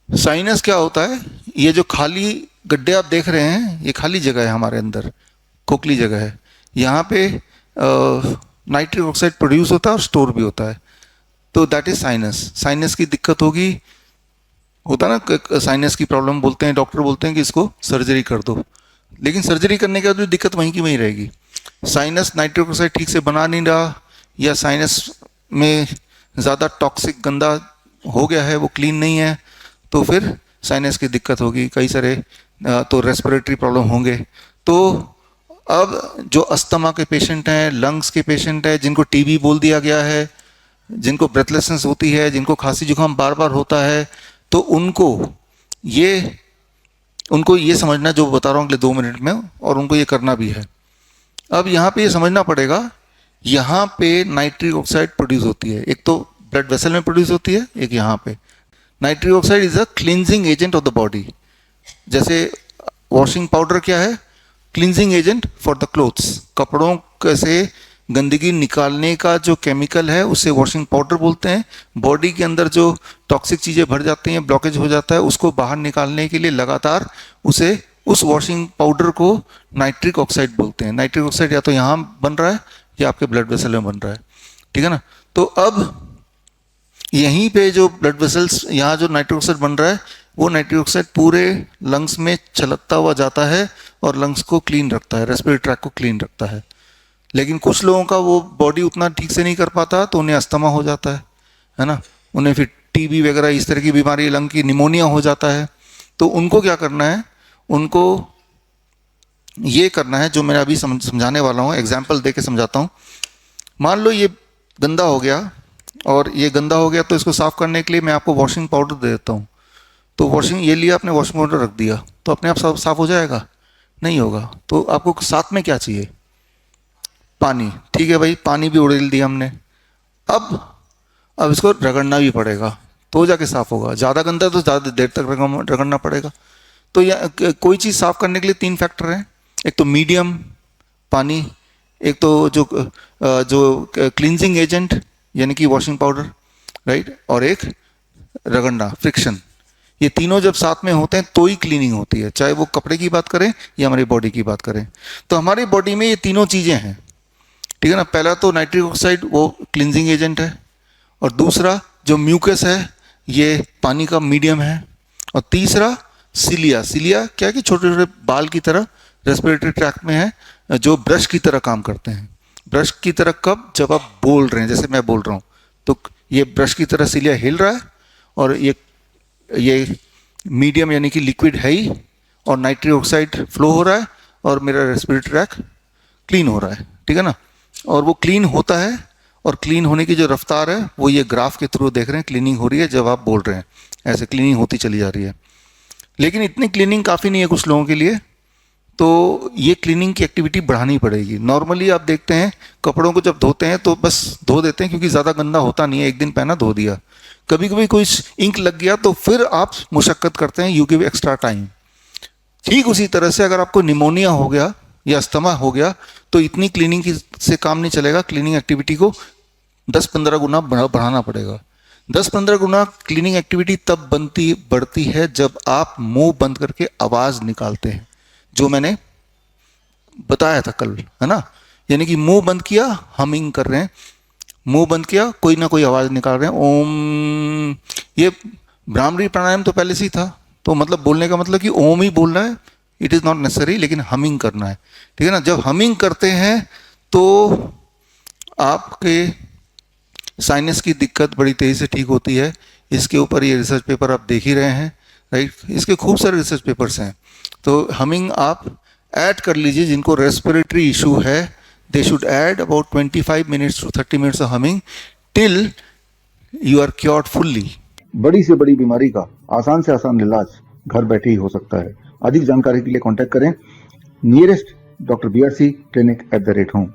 Sinus क्या होता है? ये जो खाली गड्ढे आप देख रहे हैं, ये खाली जगह है हमारे अंदर, खोखली जगह है। यहाँ पे नाइट्रिक ऑक्साइड प्रोड्यूस होता है और स्टोर भी होता है, तो दैट इज साइनस। साइनस की दिक्कत होगी, होता ना साइनस की प्रॉब्लम, बोलते हैं डॉक्टर बोलते हैं कि इसको सर्जरी कर दो, लेकिन सर्जरी करने के बाद भी दिक्कत वहीं की वहीं रहेगी। साइनस नाइट्रिक ऑक्साइड ठीक से बना नहीं रहा, या साइनस में ज़्यादा टॉक्सिक गंदा हो गया है, वो क्लीन नहीं है, तो फिर साइनस की दिक्कत होगी, कई सारे तो रेस्पिरेटरी प्रॉब्लम होंगे। तो अब जो अस्थमा के पेशेंट हैं, लंग्स के पेशेंट हैं, जिनको टीबी बोल दिया गया है, जिनको ब्रेथलेसनेस होती है, जिनको खांसी जुकाम बार बार होता है, तो ये उनको ये समझना जो बता रहा हूँ अगले 2 मिनट में, और उनको ये करना भी है। अब यहाँ पे ये समझना पड़ेगा, यहाँ पे नाइट्रिक ऑक्साइड प्रोड्यूस होती है, एक तो ब्लड वेसल में प्रोड्यूस होती है, एक यहाँ पे। Nitric oxide is a cleansing agent of the body. जैसे वॉशिंग पाउडर क्या है? Cleansing agent for the clothes. कपड़ों से गंदगी निकालने का जो केमिकल है उसे वॉशिंग पाउडर बोलते हैं। बॉडी के अंदर जो टॉक्सिक चीज़ें भर जाती हैं, ब्लॉकेज हो जाता है, उसको बाहर निकालने के लिए लगातार उस वॉशिंग पाउडर को नाइट्रिक ऑक्साइड बोलते हैं। नाइट्रिक ऑक्साइड या तो यहाँ बन रहा है या आपके ब्लड वेसल में बन रहा है, ठीक है ना। तो अब यहीं पे जो ब्लड वेसल्स, यहाँ जो नाइट्रिक ऑक्साइड बन रहा है, वो नाइट्रिक ऑक्साइड पूरे लंग्स में छलकता हुआ जाता है और लंग्स को क्लीन रखता है, रेस्पिरेटरी ट्रैक को क्लीन रखता है। लेकिन कुछ लोगों का वो बॉडी उतना ठीक से नहीं कर पाता, तो उन्हें अस्थमा हो जाता है ना, उन्हें फिर टीबी वगैरह इस तरह की बीमारी, लंग की निमोनिया हो जाता है। तो उनको क्या करना है? उनको ये करना है जो मैं अभी समझाने वाला हूँ, एग्जाम्पल दे के समझाता हूँ। मान लो ये गंदा हो गया, और ये गंदा हो गया तो इसको साफ करने के लिए मैं आपको वॉशिंग पाउडर दे देता हूँ। तो ये लिया आपने, वॉशिंग पाउडर रख दिया, तो अपने आप साफ हो जाएगा? नहीं होगा। तो आपको साथ में क्या चाहिए? पानी। ठीक है भाई, पानी भी उड़ेल दिया हमने। अब इसको रगड़ना भी पड़ेगा, तो जाके साफ होगा। ज़्यादा गंदा तो ज़्यादा देर तक रगड़ना पड़ेगा। तो कोई चीज़ साफ करने के लिए 3 फैक्टर हैं, एक तो मीडियम पानी, एक तो जो क्लींजिंग एजेंट यानी कि वॉशिंग पाउडर, राइट, और एक रगड़ना, फ्रिक्शन। ये तीनों जब साथ में होते हैं तो ही क्लीनिंग होती है, चाहे वो कपड़े की बात करें या हमारी बॉडी की बात करें। तो हमारी बॉडी में ये तीनों चीज़ें हैं, ठीक है ना। पहला तो नाइट्रिक ऑक्साइड वो क्लींजिंग एजेंट है, और दूसरा जो म्यूकस है ये पानी का मीडियम है, और तीसरा सिलिया क्या है कि छोटे छोटे बाल की तरह रेस्पिरेटरी ट्रैक्ट में है, जो ब्रश की तरह काम करते हैं। ब्रश की तरह कब? जब आप बोल रहे हैं, जैसे मैं बोल रहा हूँ, तो ये ब्रश की तरह सिलिया हिल रहा है, और ये मीडियम यानी कि लिक्विड है ही, और नाइट्रिक ऑक्साइड फ्लो हो रहा है, और मेरा रेस्पिरेटरी ट्रैक्ट क्लीन हो रहा है, ठीक है ना। और वो क्लीन होता है, और क्लीन होने की जो रफ्तार है वो ये ग्राफ के थ्रू देख रहे हैं, क्लीनिंग हो रही है जब आप बोल रहे हैं, ऐसे क्लीनिंग होती चली जा रही है। लेकिन इतनी क्लीनिंग काफ़ी नहीं है कुछ लोगों के लिए, तो ये क्लीनिंग की एक्टिविटी बढ़ानी पड़ेगी। नॉर्मली आप देखते हैं कपड़ों को जब धोते हैं तो बस धो देते हैं, क्योंकि ज़्यादा गंदा होता नहीं है, एक दिन पहना धो दिया। कभी कभी कोई इंक लग गया तो फिर आप मुशक्कत करते हैं, यू गिव एक्स्ट्रा टाइम। ठीक उसी तरह से अगर आपको निमोनिया हो गया या अस्थमा हो गया, तो इतनी क्लीनिंग से काम नहीं चलेगा। क्लीनिंग एक्टिविटी को 10-15 गुना बढ़ाना पड़ेगा। 10-15 गुना क्लीनिंग एक्टिविटी तब बढ़ती है जब आप मुंह बंद करके आवाज़ निकालते हैं, जो मैंने बताया था कल, है ना। यानी कि मुंह बंद किया, हमिंग कर रहे हैं, मुंह बंद किया, कोई ना कोई आवाज़ निकाल रहे हैं, ओम। ये भ्रामरी प्राणायाम तो पहले से ही था, तो मतलब बोलने का मतलब कि ओम ही बोलना है, इट इज़ नॉट नेसेसरी, लेकिन हमिंग करना है, ठीक है ना। जब हमिंग करते हैं तो आपके साइनस की दिक्कत बड़ी तेज़ी से ठीक होती है। इसके ऊपर ये रिसर्च पेपर आप देख ही रहे हैं, राइट, इसके खूब सारे रिसर्च पेपर्स हैं। तो हमिंग आप ऐड कर लीजिए, जिनको रेस्पिरेटरी इशू है they should add about 25 minutes to 30 minutes of humming till you are cured fully. बड़ी से बड़ी बीमारी का आसान से आसान इलाज घर बैठे ही हो सकता है। अधिक जानकारी के लिए कांटेक्ट करें nearest doctor BRC clinic @home।